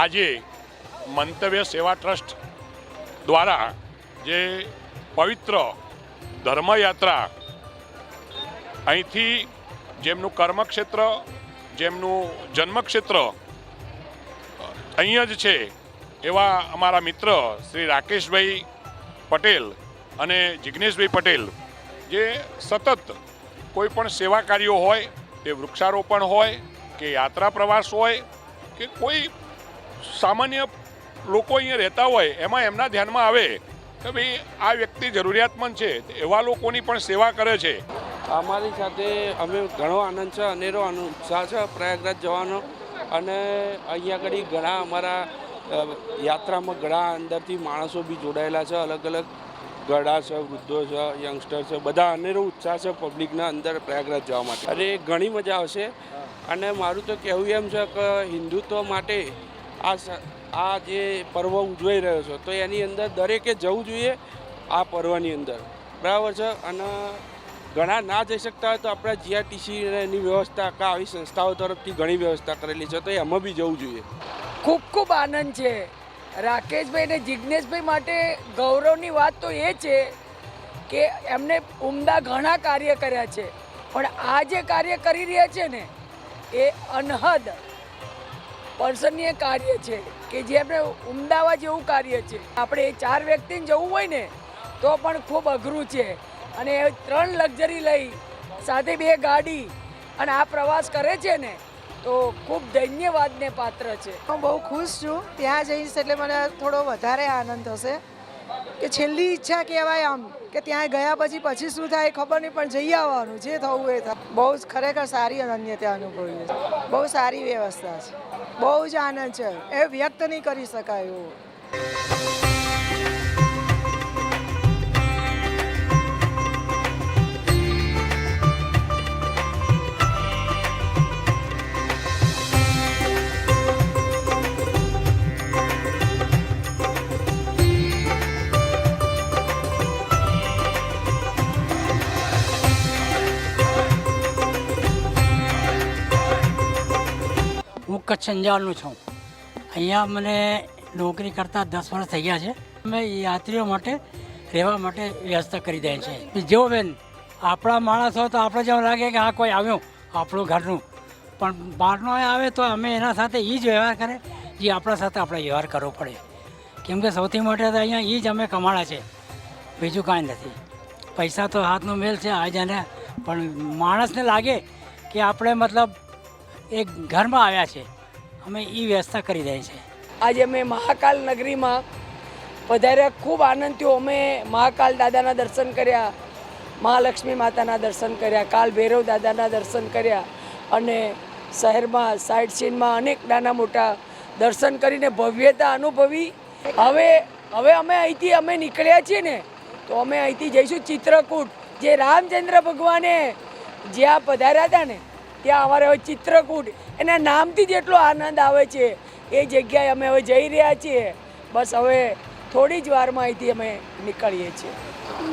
આજે મંતવ્ય સેવા ટ્રસ્ટ દ્વારા જે પવિત્ર ધર્મયાત્રા અહીંથી જેમનું કર્મક્ષેત્ર, જેમનું જન્મક્ષેત્ર અહીંયા જ છે એવા અમારા મિત્ર શ્રી રાકેશભાઈ પટેલ અને જિગ્નેશભાઈ પટેલ જે સતત કોઈ પણ સેવા કાર્યો હોય, તે વૃક્ષારોપણ હોય કે યાત્રા પ્રવાસ હોય કે કોઈ સામાન્ય લોકો અહીંયા રહેતા હોય, એમાં એમના ધ્યાનમાં આવે કે ભાઈ આ વ્યક્તિ જરૂરિયાતમંદ છે, એવા લોકોની પણ સેવા કરે છે. અમારી સાથે અમે ઘણો આનંદ છે, અનેરો ઉત્સાહ છે પ્રયાગરાજ જવાનો. અને અહીંયા આગળ ઘણા અમારા યાત્રામાં ઘણા અંદરથી માણસો બી જોડાયેલા છે, અલગ અલગ ગળા છે, વૃદ્ધો છે, યંગસ્ટર છે, બધા અનેરો ઉત્સાહ છે પબ્લિકના અંદર પ્રયાગરાજ જવા માટે. અરે ઘણી મજા આવશે. અને મારું તો કહેવું એમ છે કે હિન્દુત્વ માટે આ જે પર્વ ઉજવાઈ રહ્યો છે તો એની અંદર દરેકે જવું જોઈએ આ પર્વની અંદર, બરાબર છે. અને ઘણા ના જઈ શકતા હોય તો આપણા જીઆરટીસીની વ્યવસ્થા આવી સંસ્થાઓ તરફથી ઘણી વ્યવસ્થા કરેલી છે, તો એમાં બી જવું જોઈએ. ખૂબ ખૂબ આનંદ છે. રાકેશભાઈ અને જિજ્ઞેશભાઈ માટે ગૌરવની વાત તો એ છે કે એમને ઉમદા ઘણા કાર્ય કર્યા છે, પણ આ જે કાર્ય કરી રહ્યા છે ને એ અનહદ પ્રશંસનીય કાર્ય છે કે જે આપણે ઉમદાવા જેવું કાર્ય છે. આપણે 4 વ્યક્તિને જવું હોય ને તો પણ ખૂબ અઘરું છે. અને 3 લક્ઝરી લઈ સાથે 2 ગાડી અને આ પ્રવાસ કરે છે ને તો ખૂબ ધન્યવાદને પાત્ર છે. હું બહુ ખુશ છું. ત્યાં જઈશ એટલે મને થોડો વધારે આનંદ થશે કે છેલ્લી ઈચ્છા કહેવાય આમ કે ત્યાં ગયા પછી શું થાય ખબર નહીં, પણ જઈ આવવાનું, જે થવું એ થાય. બહુ જ ખરેખર સારી અનન્યતા અનુભવી છે. બહુ સારી વ્યવસ્થા છે, બહુ જ આનંદ છે, એ વ્યક્ત નહીં કરી શકાય એવું. હું કચ્છ અંજારનું છું. અહીંયા મને નોકરી કરતાં 10 વર્ષ થઈ ગયા છે. અમે યાત્રીઓ માટે રહેવા માટે વ્યવસ્થા કરી દઈએ છીએ. જો બેન આપણા માણસ હોય તો આપણે જેવું લાગે કે આ કોઈ આવ્યું આપણું ઘરનું, પણ બહારનો આવે તો અમે એના સાથે એ જ વ્યવહાર કરે જે આપણા સાથે આપણે વ્યવહાર કરવો પડે. કેમ કે સૌથી મોટે તો અહીંયા એ જ અમે કમાણા છે, બીજું કાંઈ નથી. પૈસા તો હાથનો મેલ છે આજને, પણ માણસને લાગે કે આપણે મતલબ એક ઘરમાં આવ્યા છે, અમે એ વ્યવસ્થા કરી દઈએ છીએ. આજે અમે મહાકાલ નગરીમાં પધાર્યા, ખૂબ આનંદ થયો. અમે મહાકાલ દાદાના દર્શન કર્યા, મહાલક્ષ્મી માતાના દર્શન કર્યા, કાલ ભૈરવ દાદાના દર્શન કર્યા અને શહેરમાં સાઇટ સીનમાં અનેક નાના મોટા દર્શન કરીને ભવ્યતા અનુભવી. હવે અમે અહીંથી અમે નીકળ્યા છીએ ને તો અમે અહીંથી જઈશું ચિત્રકૂટ, જે રામચંદ્ર ભગવાને જ્યાં પધાર્યા હતા ને ત્યાં અમારે હવે ચિત્રકૂટ, એના નામથી જ એટલો આનંદ આવે છે. એ જગ્યાએ અમે હવે જઈ રહ્યા છીએ. બસ હવે થોડી જ વારમાં અહીંથી અમે નીકળીએ છીએ.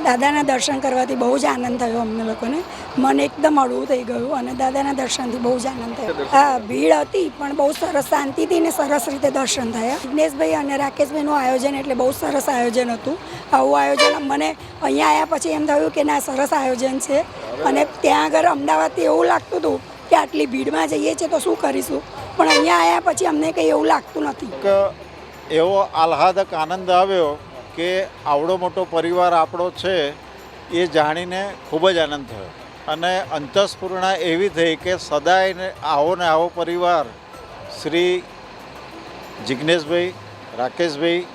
દાદાના દર્શન કરવાથી બહુ જ આનંદ થયો અમને લોકોને. મન એકદમ હળવું થઈ ગયું અને દાદાના દર્શનથી બહુ જ આનંદ થયો. હા, ભીડ હતી પણ બહુ સરસ શાંતિથી ને સરસ રીતે દર્શન થયા. જિગ્નેશભાઈ અને રાકેશભાઈનું આયોજન એટલે બહુ સરસ આયોજન હતું. આવું આયોજન મને અહીંયા આવ્યા પછી એમ થયું કે ના, સરસ આયોજન છે. અને ત્યાં આગળ અમદાવાદથી એવું લાગતું હતું કે આટલી ભીડમાં જઈએ છીએ તો શું કરીશું, પણ અહીંયા આવ્યા પછી અમને કંઈ એવું લાગતું નથી. એવો આહ્લાદક આનંદ આવ્યો કે આવડો મોટો પરિવાર આપણો છે એ જાણીને ખૂબ જ આનંદ થયો. અને અંતઃસ્ફૂર્ણા એવી થઈ કે સદાય આવો ને આવો પરિવાર શ્રી જિગ્નેશભાઈ, રાકેશભાઈ,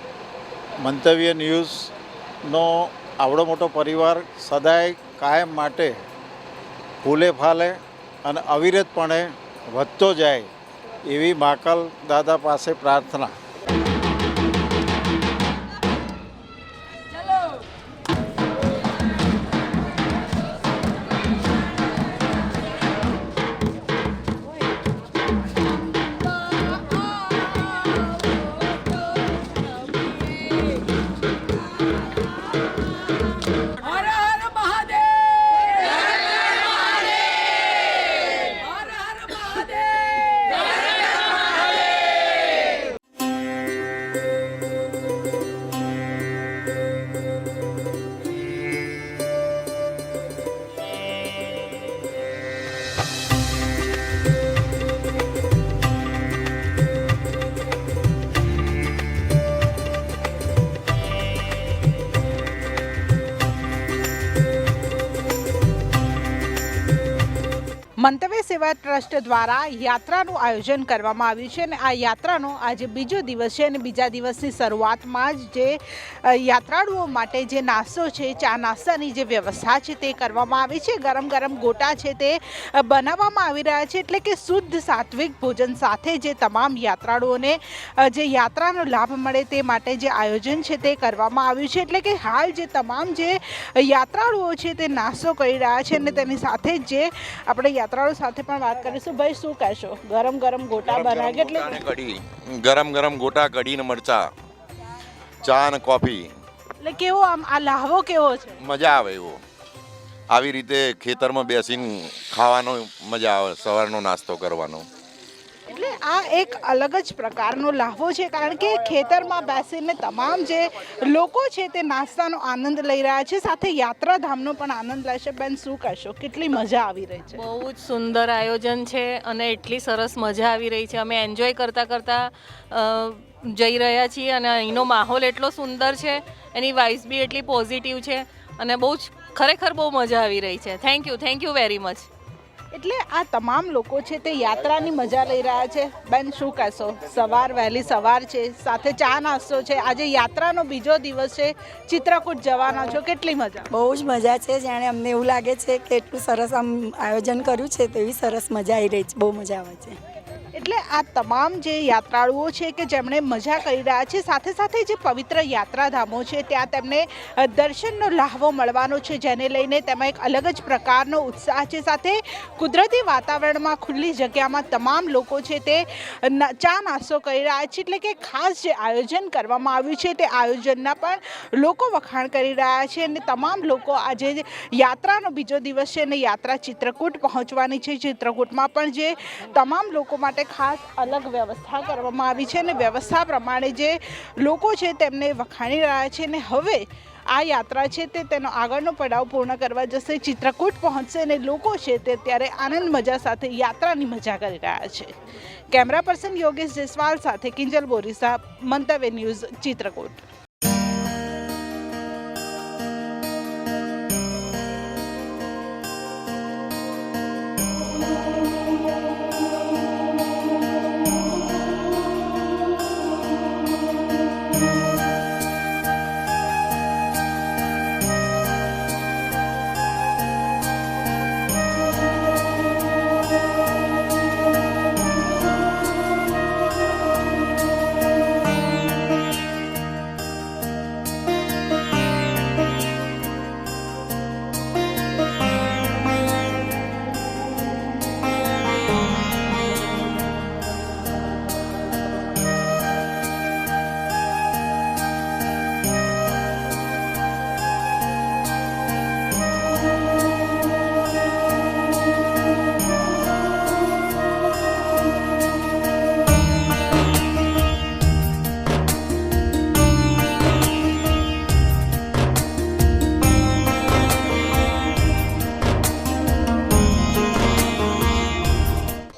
મંતવ્ય ન્યૂઝનો આવડો મોટો પરિવાર સદાય કાયમ માટે ફૂલે ફાલે અને અવિરતપણે વધતો જાય એવી મહાકાલ દાદા પાસે પ્રાર્થના. મંતવ્ય સેવા ટ્રસ્ટ દ્વારા યાત્રાનું આયોજન કરવામાં આવ્યું છે અને આ યાત્રાનો આજે બીજો દિવસ છે અને બીજા દિવસની શરૂઆતમાં જ જે યાત્રાળુઓ માટે જે નાસ્તો છે, ચા નાસ્તાની જે વ્યવસ્થા છે તે કરવામાં આવી છે. ગરમ ગરમ ગોટા છે તે બનાવવામાં આવી રહ્યા છે, એટલે કે શુદ્ધ સાત્વિક ભોજન સાથે જે તમામ યાત્રાળુઓને જે યાત્રાનો લાભ મળે તે માટે જે આયોજન છે તે કરવામાં આવ્યું છે. એટલે કે હાલ જે તમામ જે યાત્રાળુઓ છે તે નાસ્તો કરી રહ્યા છે અને તેની સાથે જે આપણે યાત્રાળુ સાથે પણ વાત કરીશું. ભાઈ શું કહેશો? ગરમ ગરમ ગોટા બનાવે કેટલી કઢી, ગરમ ગરમ ગોટા, કઢી ને મરચા, ચા ને કોફી. એટલે કેવો આમ આ લાહવો કેવો છે? મજા આવે એવો. આવી રીતે ખેતરમાં બેસીને ખાવાનો મજા આવે, સવારનો નાસ્તો કરવાનો. એટલે આ એક અલગ જ પ્રકારનો લાહવો છે, કારણ કે ખેતરમાં બેસીને તમામ જે લોકો છે તે નાસ્તાનો આનંદ લઈ રહ્યા છે, સાથે યાત્રાધામનો પણ આનંદ લેશે. બેન શું કહેશો, કેટલી મજા આવી રહી છે? બહુ જ સુંદર આયોજન છે અને એટલી સરસ મજા આવી રહી છે. અમે એન્જોય કરતાં કરતાં જઈ રહ્યા છીએ અને અહીંનો માહોલ એટલો સુંદર છે, એની વાઇબ્સ બી એટલી પોઝિટિવ છે અને બહુ જ ખરેખર બહુ મજા આવી રહી છે. Thank you very much. એટલે આ તમામ લોકો છે તે યાત્રાની મજા લઈ રહ્યા છે. બેન શું કહેશો? વહેલી સવાર છે, સાથે ચા નાસ્તો છે, આજે યાત્રાનો બીજો દિવસ છે, ચિત્રકૂટ જવાના છો, કેટલી મજા? બહુ જ મજા છે. જાણે અમને એવું લાગે છે કે એટલું સરસ આમ આયોજન કર્યું છે તો એવી સરસ મજા આવી રહી છે, બહુ મજા આવે છે. એટલે આ તમામ જે યાત્રાળુઓ છે કે જેમણે મજા કરી રહ્યા છે, સાથે સાથે જે પવિત્ર યાત્રાધામો છે ત્યાં તેમને દર્શનનો લાહવો મળવાનો છે, જેને લઈને તેમાં એક અલગ જ પ્રકારનો ઉત્સાહ છે. સાથે કુદરતી વાતાવરણમાં ખુલ્લી જગ્યામાં તમામ લોકો છે તે ચા નાસ્તો કરી રહ્યા છે. એટલે કે ખાસ જે આયોજન કરવામાં આવ્યું છે તે આયોજનના પણ લોકો વખાણ કરી રહ્યા છે અને તમામ લોકો આજે યાત્રાનો બીજો દિવસ છે અને યાત્રા ચિત્રકૂટ પહોંચવાની છે. ચિત્રકૂટમાં પણ જે તમામ લોકો માટે ખાસ અલગ વ્યવસ્થા કરવામાં આવી છે અને વ્યવસ્થા પ્રમાણે જે લોકો છે તેમને વખાણી રહ્યા છે અને હવે આ યાત્રા છે તે તેનો આગળનો પડાવ પૂર્ણ કરવા જશે, ચિત્રકૂટ પહોંચશે અને લોકો છે તે ત્યારે આનંદ મજા સાથે યાત્રાની મજા કરી રહ્યા છે. કેમેરા પર્સન યોગેશ જયસ્વાલ સાથે કિંજલ બોરીસા, મંતવ્ય ન્યૂઝ, ચિત્રકૂટ.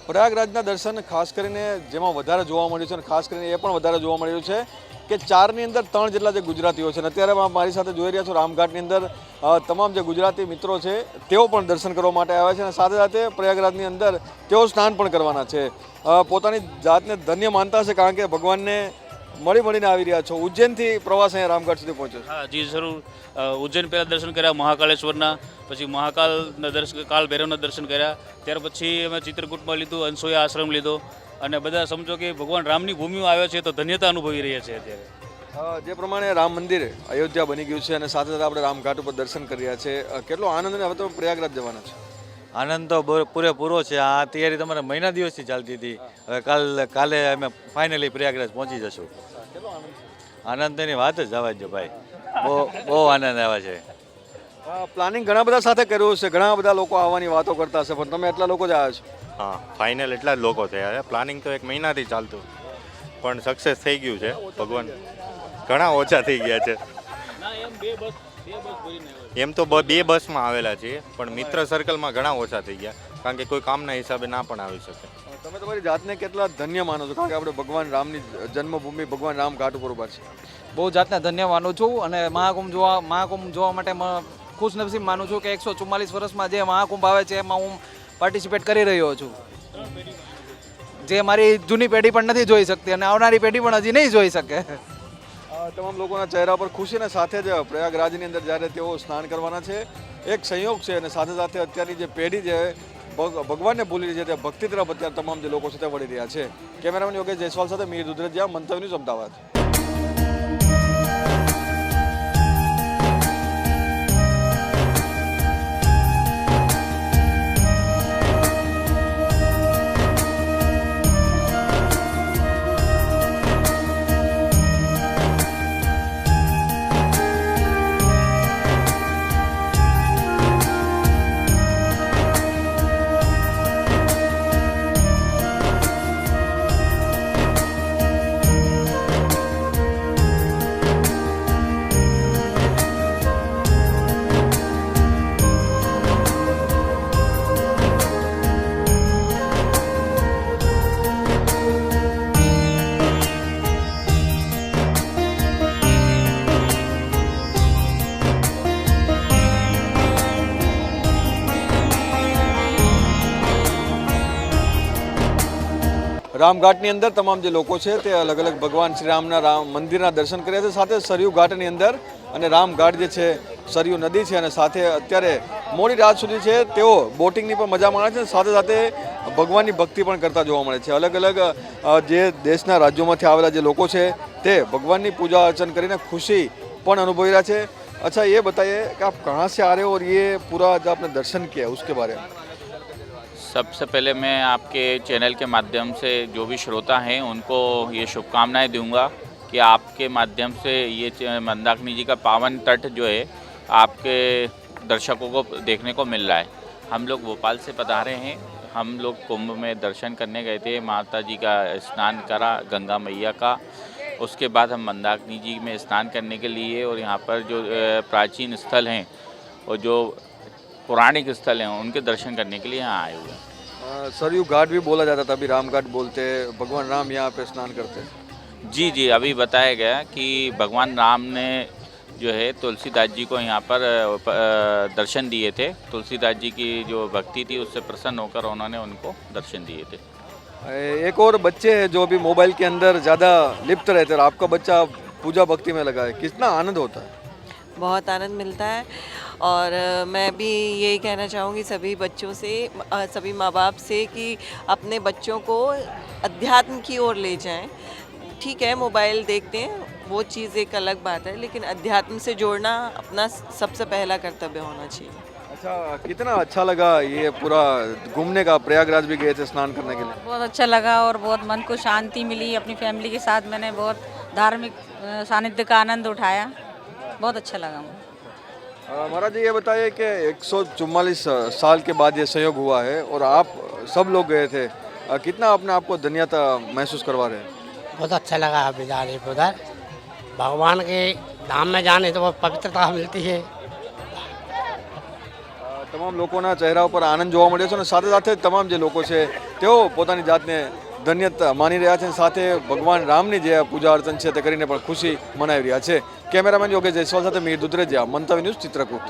પ્રયાગરાજના દર્શન ખાસ કરીને જેમાં વધારે જોવા મળ્યું છે અને ખાસ કરીને એ પણ વધારે જોવા મળ્યું છે કે 4ની અંદર 3 જેટલા જે ગુજરાતીઓ છે. અત્યારે મારી સાથે જોઈ રહ્યા છો રામઘાટની અંદર તમામ જે ગુજરાતી મિત્રો છે તેઓ પણ દર્શન કરવા માટે આવ્યા છે અને સાથે સાથે પ્રયાગરાજની અંદર તેઓ સ્નાન પણ કરવાના છે. પોતાની જાતને ધન્ય માનતા છે, કારણ કે ભગવાનને મળીને આવી રહ્યા છો. ઉજ્જૈનથી પ્રવાસ અહીંયા રામઘાટ સુધી પહોંચ્યો છે. હા જી જરૂર. ઉજ્જૈન પહેલાં દર્શન કર્યા મહાકાલેશ્વરના, પછી મહાકાલના દર્શન, કાલ ભૈરવના દર્શન કર્યા, ત્યાર પછી અમે ચિત્રકૂટમાં લીધું, અનસોયા આશ્રમ લીધો અને બધા સમજો કે ભગવાન રામની ભૂમિમાં આવ્યા છે તો ધન્યતા અનુભવી રહ્યા છે અત્યારે. જે પ્રમાણે રામ મંદિર અયોધ્યા બની ગયું છે અને સાથે સાથે આપણે રામઘાટ ઉપર દર્શન કરી રહ્યા છે, કેટલો આનંદ. અને હવે તો પ્રયાગરાજ જવાના છે. આનંદ તો પૂરેપૂરો છે. આ તૈયારી તમારે મહિના દિવસથી ચાલતી હતી. હવે કાલે અમે ફાઇનલી પ્રયાગરાજ પહોંચી જશું. આનંદ તેની વાત જ જવા દો ભાઈ, બહુ આનંદ આવે છે. પ્લાનિંગ ઘણા બધા સાથે કર્યું છે, ઘણા બધા લોકો આવવાની વાતો કરતા હશે, પણ તમે એટલા લોકો જ આવ્યા છો? હા, ફાઇનલ એટલા જ લોકો થયા છે. પ્લાનિંગ તો 1 મહિનાથી ચાલતું પણ સક્સેસ થઈ ગયું છે. ભગવાન ઘણા ઓછા થઈ ગયા છે. એમ તો 2 બસમાં આવેલા છીએ, પણ મિત્ર સર્કલમાં ઘણા ઓછા થઈ ગયા, કારણ કે કોઈ કામના હિસાબે ના પણ આવી શકે. તમે તમારી જાતને કેટલા ધન્ય માનો છો, કારણ કે આપણે ભગવાન રામની જન્મભૂમિ ભગવાન રામ ઘાટ ઉપર ઉભા છે? બહુ જાતને ધન્ય માનું છું અને મહાકુંભ જોવા માટે ખુશનસીબ માનું છું કે 144 વર્ષમાં જે મહાકુંભ આવે છે એમાં હું પાર્ટિસિપેટ કરી રહ્યો છું, જે મારી જૂની પેઢી પણ નથી જોઈ શકતી અને આવનારી પેઢી પણ હજી નહીં જોઈ શકે. તમામ લોકોના ચહેરા પર ખુશીને સાથે જ પ્રયાગરાજની અંદર જ્યારે તેઓ સ્નાન કરવાના છે એક સંયોગ છે અને સાથે સાથે અત્યારની જે પેઢી છે ભગવાનને ભૂલી રહી છે તે ભક્તિ તરફ અત્યારે તમામ જે લોકો છે તે વળી રહ્યા છે. કેમેરામેન યોગેશ જયસ્વાલ સાથે મીર દુધરેજિયા, મંતવ્ય ન્યૂઝ, અમદાવાદ. રામઘાટની અંદર તમામ જે લોકો છે તે અલગ અલગ ભગવાન શ્રી રામના મંદિરના દર્શન કર્યા છે, સાથે સરયુ ઘાટની અંદર અને રામઘાટ જે છે સરયુ નદી છે અને સાથે અત્યારે મોડી રાત સુધી છે તેઓ બોટિંગની પણ મજા માણે છે, સાથે સાથે ભગવાનની ભક્તિ પણ કરતા જોવા મળે છે. અલગ અલગ જે દેશના રાજ્યોમાંથી આવેલા જે લોકો છે તે ભગવાનની પૂજા અર્ચન કરીને ખુશી પણ અનુભવી રહ્યા છે. अच्छा, ये बताइए कि आप कहाँ से आ रहे हो और ये पूरा जो आपने दर्शन किया उसके बारे में. सबसे पहले मैं आपके चैनल के माध्यम से जो भी श्रोता हैं उनको ये शुभकामनाएं दूंगा कि आपके माध्यम से ये मंदाकिनी जी का पावन तट जो है आपके दर्शकों को देखने को मिल रहा है. हम लोग भोपाल से पधारे हैं, हम लोग कुंभ में दर्शन करने गए थे, माता जी का स्नान करा गंगा मैया का, उसके बाद हम मंदाकिनी जी में स्नान करने के लिए और यहाँ पर जो प्राचीन स्थल हैं और जो पौराणिक स्थल हैं उनके दर्शन करने के लिए यहाँ आए हुए हैं. सरयू घाट भी बोला जाता था, अभी राम घाट बोलते, भगवान राम यहाँ पे स्नान करते. जी जी, अभी बताया गया कि भगवान राम ने जो है तुलसीदास जी को यहाँ पर दर्शन दिए थे. तुलसीदास जी की जो भक्ति थी उससे प्रसन्न होकर उन्होंने उनको दर्शन दिए थे. एक और बच्चे हैं जो अभी मोबाइल के अंदर ज़्यादा लिप्त रहते हैं और आपका बच्चा पूजा भक्ति में लगा है, कितना आनंद होता है? बहुत आनंद मिलता है और मैं भी यही कहना चाहूँगी सभी बच्चों से, सभी माँ बाप से कि अपने बच्चों को अध्यात्म की ओर ले जाएं. ठीक है, मोबाइल देखते हैं वो चीज़ एक अलग बात है, लेकिन अध्यात्म से जोड़ना अपना सबसे पहला कर्तव्य होना चाहिए. अच्छा, कितना अच्छा लगा ये पूरा घूमने का? प्रयागराज भी गए थे स्नान करने के लिए. बहुत अच्छा लगा और बहुत मन को शांति मिली. अपनी फैमिली के साथ मैंने बहुत धार्मिक सानिध्य का आनंद उठाया, बहुत अच्छा लगा मुझे. महाराज जी, ये बताइए कि 144 साल के बाद ये संयोग हुआ है और आप सब लोग गए थे, कितना अपने आप को धन्यता महसूस करवा रहे हैं? बहुत अच्छा लगा अभी जाने पर उधर भगवान के धाम में जाने तो बहुत पवित्रता मिलती है. તમામ લોકોના ચહેરા ઉપર આનંદ જોવા મળ્યો છે અને સાથે સાથે તમામ જે લોકો છે તેઓ પોતાની જાતને ધન્યતા માની રહ્યા છે, સાથે ભગવાન રામની જે પૂજા અર્ચન છે તે કરીને પણ ખુશી મનાવી રહ્યા છે. કેમેરામેન યોગેશ જયસ્વાલ સાથે મીર દુધરેજિયા, મંતવ્ય ન્યૂઝ, ચિત્રકૂટ.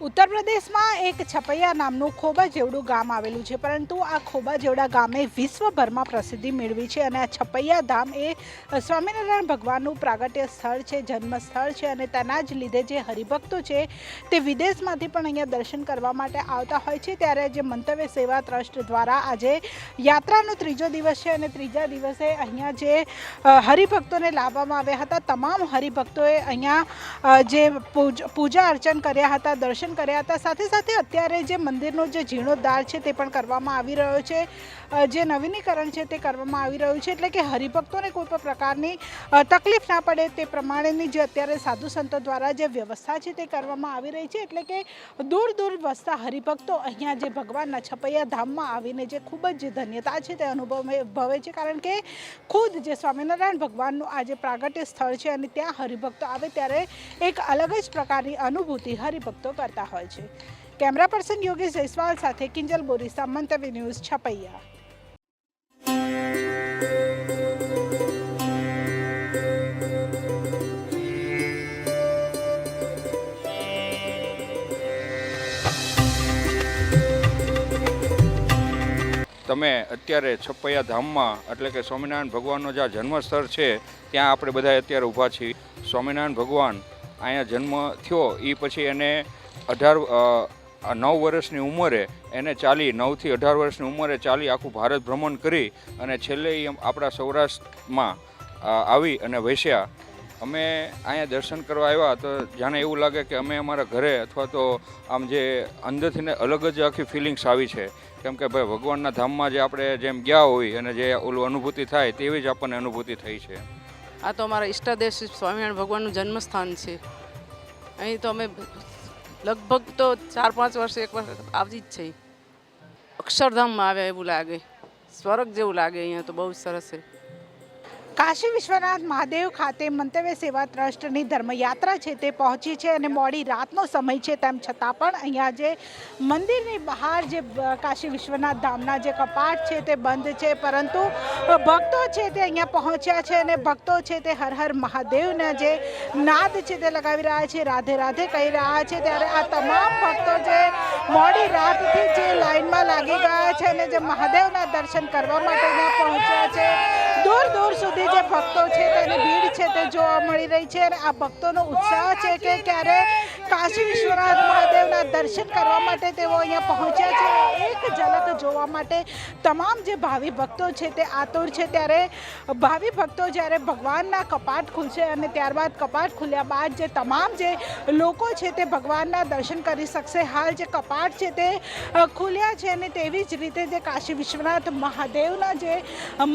ઉત્તર પ્રદેશમાં એક છપૈયા નામનું ખોબા જેવડું ગામ આવેલું છે, પરંતુ આ ખોબા જેવડા ગામે વિશ્વભરમાં પ્રસિદ્ધિ મેળવી છે અને આ છપૈયા ધામ એ સ્વામિનારાયણ ભગવાનનું પ્રાગટ્ય સ્થળ છે, જન્મ સ્થળ છે અને તેના જ લીધે જે હરિભક્તો છે તે વિદેશમાંથી પણ અહીંયા દર્શન કરવા માટે આવતા હોય છે. ત્યારે જે મંતવ્ય સેવા ટ્રસ્ટ દ્વારા આજે યાત્રાનો ત્રીજો દિવસ છે અને ત્રીજા દિવસે અહીંયા જે હરિભક્તોને લાવવામાં આવ્યા હતા, તમામ હરિભક્તોએ અહીંયા જે પૂજા અર્ચન કર્યા હતા, દર્શન કર્યા હતા, સાથે સાથે અત્યારે જે મંદિરનો જે જીર્ણોદ્ધાર છે તે પણ કરવામાં આવી રહ્યો છે, જે નવીનીકરણ છે તે કરવામાં આવી રહ્યું છે, એટલે કે હરિભક્તોને કોઈ પણ પ્રકારની તકલીફ ના પડે તે પ્રમાણેની જે અત્યારે સાધુ સંતો દ્વારા જે વ્યવસ્થા છે તે કરવામાં આવી રહી છે. એટલે કે દૂર દૂર વસતા હરિભક્તો અહીંયા જે ભગવાનના છપૈયા ધામમાં આવીને જે ખૂબ જ ધન્યતા છે તે અનુભવે છે, કારણ કે ખુદ જે સ્વામિનારાયણ ભગવાનનું આ જે પ્રાગટ્ય સ્થળ છે અને ત્યાં હરિભક્તો આવે ત્યારે એક અલગ જ પ્રકારની અનુભૂતિ હરિભક્તો કરતા હોય છે. કેમેરા પર્સન યોગેશ જયસ્વાલ સાથે કિંજલ બોરીસા, મંતવ્ય ન્યૂઝ, છપૈયા. તમે અત્યારે છપૈયા ધામમાં એટલે કે સ્વામિનારાયણ ભગવાનનો જ્યાં જન્મસ્થળ છે ત્યાં આપણે બધા અત્યારે ઊભા છીએ. સ્વામિનારાયણ ભગવાન અહીંયા જન્મ થયો એ પછી એને 9 વર્ષની ઉંમરે એને 9થી 18 વર્ષની ઉંમરે આખું ભારત ભ્રમણ કરી અને છેલ્લે આપણા સૌરાષ્ટ્રમાં આવી અને વસ્યા. અમે અહીંયા દર્શન કરવા આવ્યા તો જાણે એવું લાગે કે અમે અમારા ઘરે અથવા તો આમ જે અંદરથી અલગ જ આખી ફિલિંગ્સ આવી છે, કેમ કે ભાઈ ભગવાનના ધામમાં જે આપણે જેમ ગયા હોય અને જે ઓલું અનુભૂતિ થાય તેવી જ આપણને અનુભૂતિ થઈ છે. આ તો અમારા ઈષ્ટદેવ સ્વામિનારાયણ ભગવાનનું જન્મસ્થાન છે. અહીં તો અમે લગભગ તો 4-5 વર્ષે એક વાર આવી જ છે. અક્ષરધામમાં આવ્યા એવું લાગે, સ્વર્ગ જેવું લાગે. અહીંયા તો બહુ સરસ છે. કાશી વિશ્વનાથ મહાદેવ ખાતે મંતવ્ય સેવા ટ્રસ્ટની ધર્મયાત્રા છે તે પહોંચી છે અને મોડી રાતનો સમય છે, તેમ છતાં પણ અહીંયા જે મંદિરની બહાર જે કાશી વિશ્વનાથ ધામના જે કપાટ છે તે બંધ છે, પરંતુ ભક્તો છે તે અહીંયા પહોંચ્યા છે અને ભક્તો છે તે હર હર મહાદેવના જે નાદ છે તે લગાવી રહ્યા છે, રાધે રાધે કહી રહ્યા છે. ત્યારે આ તમામ ભક્તો જે મોડી રાતથી જે લાઈનમાં લાગી ગયા છે અને જે મહાદેવના દર્શન કરવા માટે અહીંયા પહોંચ્યા છે, દૂર દૂર સુધી જે ભક્તો છે તેની ભીડ છે તે જોવા મળી રહી છે અને આ ભક્તોનો ઉત્સાહ છે કે ક્યારે કાશી વિશ્વનાથ મહાદેવના દર્શન કરવા માટે તેઓ અહીંયા પહોંચ્યા છે. એક ઝલક જોવા માટે તમામ જે ભાવિ ભક્તો છે તે આતુર છે. ત્યારે ભાવિ ભક્તો જ્યારે ભગવાનના કપાટ ખુલશે અને ત્યારબાદ કપાટ ખુલ્યા બાદ જે તમામ જે લોકો છે તે ભગવાનના દર્શન કરી શકશે. હાલ જે કપાટ છે તે ખુલ્યા છે અને તેવી જ રીતે જે કાશી વિશ્વનાથ મહાદેવના જે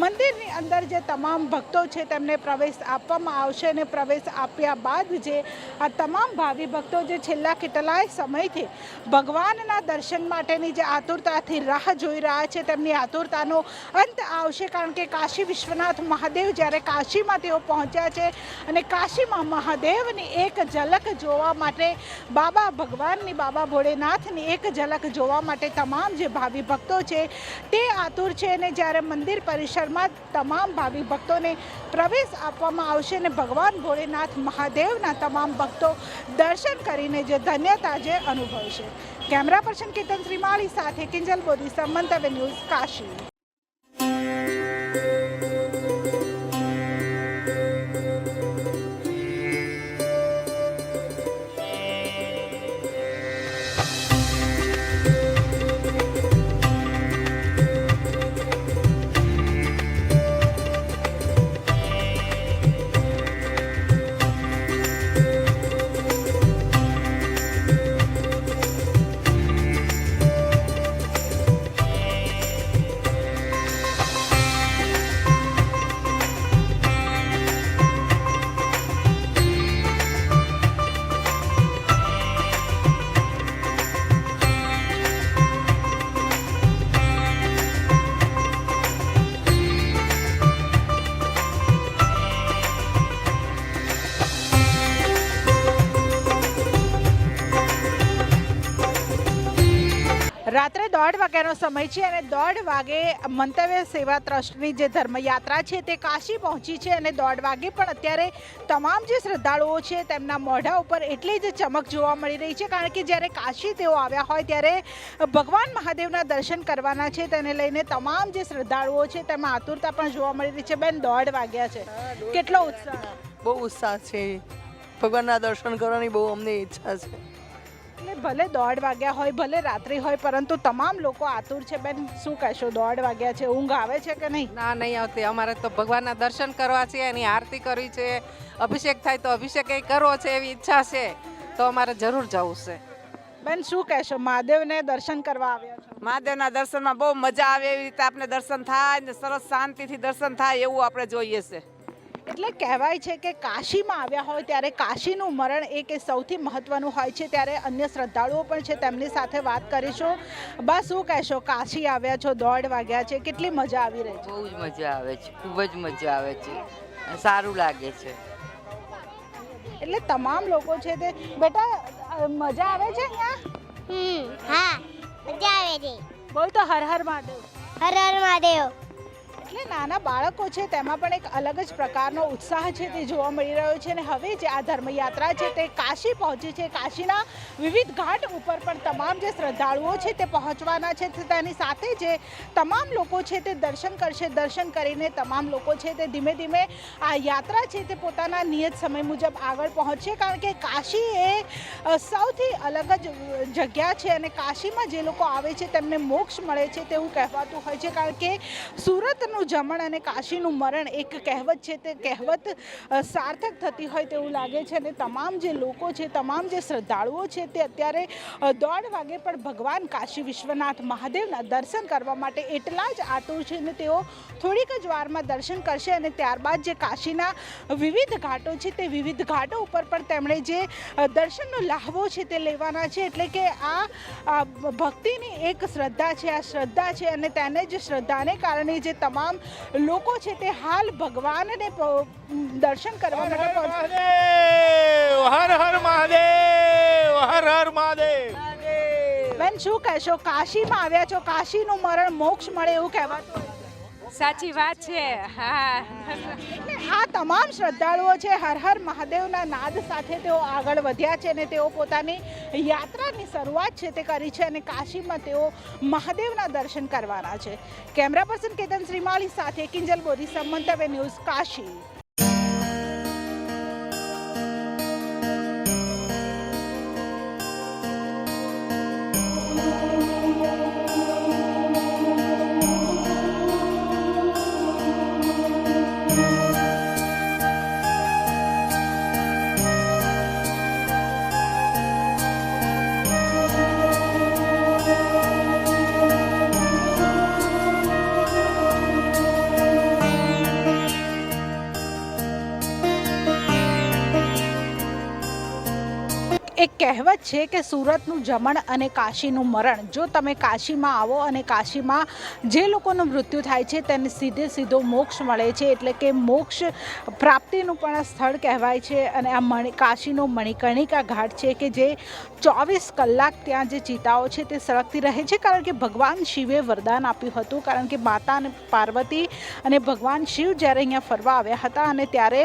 મંદિરની અંદર જે તમામ ભક્તો છે તેમને પ્રવેશ આપવામાં આવશે અને પ્રવેશ આપ્યા બાદ જે આ તમામ ભાવિ ભક્તો જે છેલ્લા કેટલાય સમયથી ભગવાનના દર્શન માટેની જે આતુરતાથી રાહ જોઈ રહ્યા છે તેમની આતુરતાનો અંત આવશે, કારણ કે કાશી વિશ્વનાથ મહાદેવ જ્યારે કાશીમાં તેઓ પહોંચ્યા છે અને કાશીમાં મહાદેવની એક ઝલક જોવા માટે, બાબા ભગવાનની, બાબા ભોળેનાથની એક ઝલક જોવા માટે તમામ જે ભાવિ ભક્તો છે તે આતુર છે. અને જ્યારે મંદિર પરિસરમાં તમામ ભાવિ ભક્તોને પ્રવેશ આપવામાં આવશે અને ભગવાન ભોળેનાથ મહાદેવના તમામ ભક્તો દર્શન કરીને જે ધન્યતા જે અનુભવશે. કેમેરા પર્સન કેતન શ્રીમાળી સાથે કિંજલ બોરીસા, મંતવ્ય ન્યૂઝ, કાશી. રાત્રે 1:30 વાગ્યાનો સમય છે અને 1:30 વાગે મંતવ્ય સેવા ટ્રસ્ટની જે ધર્મયાત્રા છે તે કાશી પહોંચી છે અને 1:30 વાગે પણ અત્યારે તમામ જે શ્રદ્ધાળુઓ છે તેમના મોઢા ઉપર એટલી જ ચમક જોવા મળી રહી છે, કારણ કે જ્યારે કાશી તેઓ આવ્યા હોય ત્યારે ભગવાન મહાદેવના દર્શન કરવાના છે તેને લઈને તમામ જે શ્રદ્ધાળુઓ છે તેમાં આતુરતા પણ જોવા મળી રહી છે. બેન 1:30 વાગ્યા છે, કેટલો ઉત્સાહ? બહુ ઉત્સાહ છે, ભગવાનના દર્શન કરવાની બહુ અમને ઈચ્છા છે. ભલે 1:30 વાગ્યા હોય, ભલે રાત્રિ હોય, પરંતુ તમામ લોકો આતુર છે. બેન શું કહેશો, 1:30 વાગ્યા છે, ઊંઘ આવે છે કે નહીં? ના, નહીં આવતી. અમારે તો ભગવાનના દર્શન કરવા છે, એની આરતી કરવી છે, અભિષેક થાય તો અભિષેક કરવો છે એવી ઈચ્છા છે, તો અમારે જરૂર જવું છે. બેન શું કહેશો, મહાદેવને દર્શન કરવા આવ્યા છો? મહાદેવના દર્શનમાં બહુ મજા આવે એવી રીતે આપણે દર્શન થાય ને સરસ શાંતિથી દર્શન થાય એવું આપણે જોઈએ છે. એટલે કહેવાય છે કે કાશીમાં આવ્યા હોય ત્યારે કાશીનું મરણ એક એ સૌથી મહત્વનું હોય છે. ત્યારે અન્ય શ્રદ્ધાળુઓ પણ છે, તેમની સાથે વાત કરીશું. બસ શું કહેશો, કાશી આવ્યા છો, 1:30 વાગ્યા છે, કેટલી મજા આવી રહી છે? બહુ જ મજા આવે છે, ખૂબ જ મજા આવે છે, સારું લાગે છે. એટલે તમામ લોકો છે તે બેટા મજા આવે છે અહીંયા? હા મજા આવે છે. બોલ તો હર હર મહાદેવ. હર હર મહાદેવ. એટલે નાના બાળકો છે તેમાં પણ એક અલગ જ પ્રકારનો ઉત્સાહ છે તે જોવા મળી રહ્યો છે. અને હવે જે આ ધર્મયાત્રા છે તે કાશી પહોંચી છે. કાશીના વિવિધ ઘાટ ઉપર પણ તમામ જે શ્રદ્ધાળુઓ છે તે પહોંચવાના છે. તેની સાથે જે તમામ લોકો છે તે દર્શન કરશે. દર્શન કરીને તમામ લોકો છે તે ધીમે ધીમે આ યાત્રા છે તે પોતાના નિયત સમય મુજબ આગળ પહોંચશે. કારણ કે કાશી એ સૌથી અલગ જ જગ્યા છે અને કાશીમાં જે લોકો આવે છે તેમને મોક્ષ મળે છે તેવું કહેવાતું હોય છે. કારણ કે સુરતનું જમણ અને કાશીનું મરણ એક કહેવત છે તે કહેવત સાર્થક થતી હોય તેવું લાગે છે. અને તમામ જે લોકો છે, તમામ જે શ્રદ્ધાળુઓ છે તે અત્યારે 1:30 વાગે પણ ભગવાન કાશી વિશ્વનાથ મહાદેવના દર્શન કરવા માટે એટલા જ આતુર છે અને તેઓ થોડીક જ વારમાં દર્શન કરશે. અને ત્યારબાદ જે કાશીના વિવિધ ઘાટો છે તે વિવિધ ઘાટો ઉપર પણ તેમણે જે દર્શનનો લાહવો છે તે લેવાના છે. એટલે કે આ ભક્તિની એક શ્રદ્ધા છે, આ શ્રદ્ધા છે અને તેને જ શ્રદ્ધાને કારણે જે તમામ લોકો છે તે હાલ ભગવાનને દર્શન કરવા માટે હર હર મહાદેવ, હર હર મહાદેવ. બેન શું કહેશો, કાશીમાં આવ્યા છો, કાશીનું મરણ મોક્ષ મળે એવું કહેવાતું હોય? સાચી વાત છે. હા, એટલે આ તમામ શ્રદ્ધાળુઓ છે હર હર મહાદેવના નાદ સાથે તેઓ આગળ વધ્યા છે અને તેઓ પોતાની યાત્રાની શરૂઆત છે તે કરી છે અને કાશીમાં તેઓ મહાદેવના દર્શન કરવાના છે. કેમેરા પર્સન કેતન શ્રીમાળી સાથે કિંજલ બોરીસા, મંતવ્ય ન્યૂઝ, કાશી. એક કહેવત છે કે સુરતનું જમણ અને કાશીનું મરણ. જો તમે કાશીમાં આવો અને કાશીમાં જે લોકોનું મૃત્યુ થાય છે તેને સીધો મોક્ષ મળે છે. એટલે કે મોક્ષ પ્રાપ્તિનું પણ સ્થળ કહેવાય છે. અને આ કાશીનો મણિકર્ણિકા ઘાટ છે કે જે 24 કલાક ત્યાં જે ચિતાઓ છે તે સળગતી રહે છે. કારણ કે ભગવાન શિવે વરદાન આપ્યું હતું. કારણ કે માતા અને પાર્વતી અને ભગવાન શિવ જ્યારે અહીંયા ફરવા આવ્યા હતા અને ત્યારે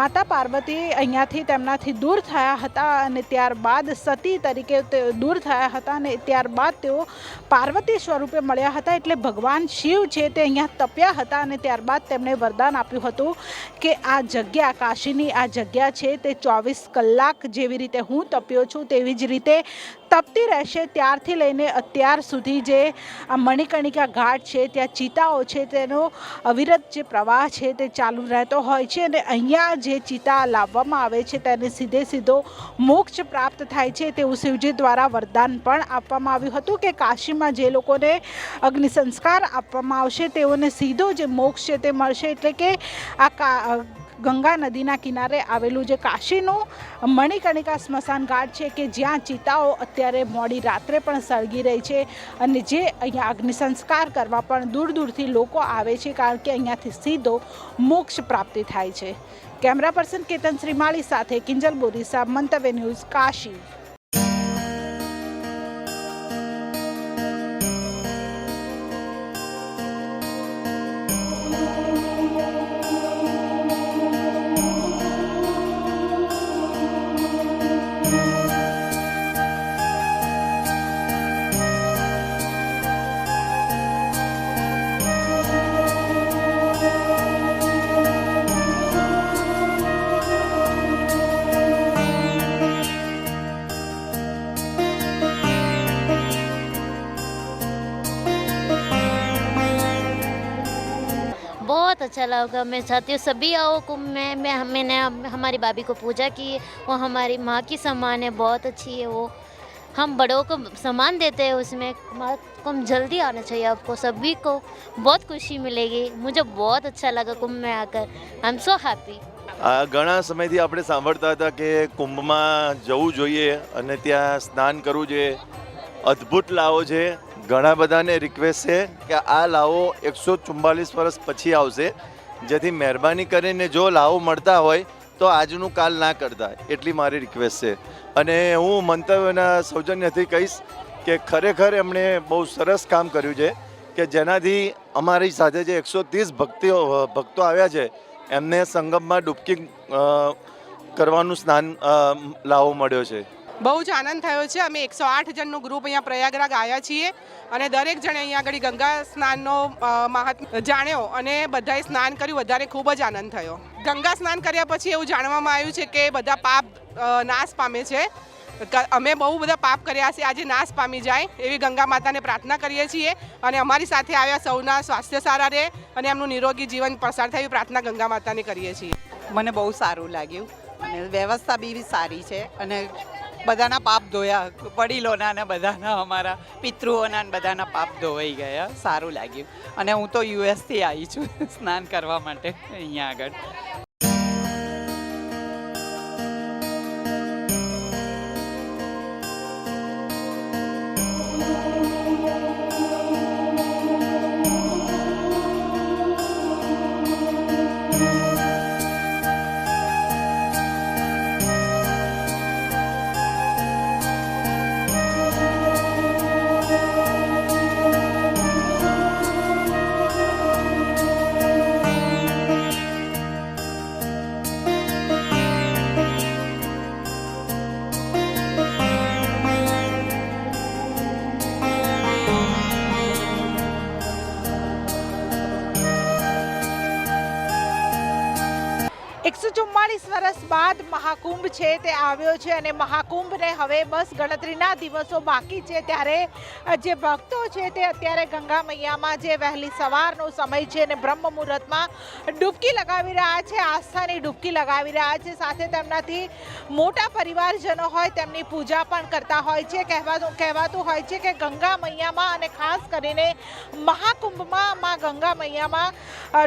માતા પાર્વતી અહીંયાથી તેમનાથી દૂર થયા હતા અને ત્યારબાદ સતી તરીકે દૂર થયા હતા અને ત્યારબાદ તેઓ પાર્વતી સ્વરૂપે મળ્યા હતા. એટલે ભગવાન શિવ છે તે અહીંયા તપ્યા હતા અને ત્યારબાદ તેમણે વરદાન આપ્યું હતું કે આ જગ્યા, કાશીની આ જગ્યા છે તે 24 કલાક જેવી રીતે હું તપ્યો છું તેવી જ રીતે તપતી રહેશે. ત્યારથી લઈને અત્યાર સુધી જે આ મણિકર્ણિકા ઘાટ છે ત્યાં ચિતાઓ છે તેનો અવિરત જે પ્રવાહ છે તે ચાલુ રહેતો હોય છે. અને અહીંયા જે ચિતા લાવવામાં આવે છે તેને સીધો મોક્ષ પ્રાપ્ત થાય છે તેવું શિવજી દ્વારા વરદાન પણ આપવામાં આવ્યું હતું કે કાશીમાં જે લોકોને અગ્નિ સંસ્કાર આપવામાં આવશે તેઓને સીધો જે મોક્ષ છે તે મળશે. એટલે કે આ ગંગા નદીના કિનારે આવેલું જે કાશીનું મણિકર્ણિકા સ્મશાન ઘાટ છે કે જ્યાં ચિતાઓ અત્યારે મોડી રાત્રે પણ સળગી રહી છે અને જે અહીંયા અગ્નિ સંસ્કાર કરવા પણ દૂરથી લોકો આવે છે. કારણ કે અહીંયાથી સીધો મોક્ષ પ્રાપ્તિ થાય છે. કેમેરા પર્સન કેતન શ્રીમાળી સાથે કિંજલ બોરીસા, મંતવ્ય ન્યૂઝ, કાશી. बहुत अच्छा लगा. मैं चाहती हूँ सभी आओ कुंभ में. मैंने हमारी भाभी को पूजा की, वो हमारी माँ की समान है, बहुत अच्छी है वो. हम बड़ों को सम्मान देते हैं उसमें। कुंभ जल्दी आना चाहिए आपको सभी को, बहुत खुशी मिलेगी। मुझे बहुत अच्छा लगा कुंभ में आकर, आई एम सो हैप्पी। ઘણા સમયથી આપણે સાંભળતા હતા કે કુંભમાં જવું જોઈએ અને ત્યાં સ્નાન કરવું જોઈએ, અદ્ભુત લાવો છે. ઘણા બધાને રિક્વેસ્ટ છે કે આ લાવો 144 વર્ષ પછી આવશે, જેથી મહેરબાની કરીને જો લાવો મળતા હોય તો આજનું કાલ ના કરતા, એટલી મારી રિક્વેસ્ટ છે. અને હું મંતવ્યના સૌજન્યથી કહીશ કે ખરેખર એમણે બહુ સરસ કામ કર્યું છે કે જેનાથી અમારી સાથે જે 130 ભક્તો આવ્યા છે એમને સંગમમાં ડૂબકી કરવાનું સ્નાન લાવો મળ્યો છે. બહુ જ આનંદ થયો છે. અમે 108 જણનું ગ્રુપ અહીંયા પ્રયાગરાજ આવ્યા છીએ અને દરેક જણે અહીંયા આગળ ગંગા સ્નાનનો મહાત્મ્ય જાણ્યો અને બધાએ સ્નાન કર્યું. વધારે ખૂબ જ આનંદ થયો. ગંગા સ્નાન કર્યા પછી એવું જાણવામાં આવ્યું છે કે બધા પાપ નાશ પામે છે. અમે બહુ બધા પાપ કર્યા છે, આજે નાશ પામી જાય એવી ગંગા માતાને પ્રાર્થના કરીએ છીએ અને અમારી સાથે આવ્યા સૌના સ્વાસ્થ્ય સારા રહે અને એમનું નિરોગી જીવન પસાર થાય એવી પ્રાર્થના ગંગા માતાને કરીએ છીએ. મને બહુ સારું લાગ્યું અને વ્યવસ્થા બી સારી છે અને બધાના પાપ ધોયા, વડીલોના અને બધાના, અમારા પિતૃઓના બધાના પાપ ધોવાઈ ગયા. સારું લાગ્યું. અને હું તો યુએસથી આવી છું સ્નાન કરવા માટે અહીંયા આગળ. વર્ષ બાદ મહાકુંભ છે તે આવ્યો છે અને મહાકુંભને હવે બસ ગણતરીના દિવસો બાકી છે. ત્યારે જે ભક્તો છે તે અત્યારે ગંગા મૈયામાં જે વહેલી સવારનો સમય છે અને બ્રહ્મ મુહૂર્તમાં ડૂબકી લગાવી રહ્યા છે, આસ્થાની ડૂબકી લગાવી રહ્યા છે. સાથે તેમનાથી મોટા પરિવારજનો હોય તેમની પૂજા પણ કરતા હોય છે. કહેવાતું હોય છે કે ગંગા મૈયામાં અને ખાસ કરીને મહાકુંભમાં માં ગંગા મૈયામાં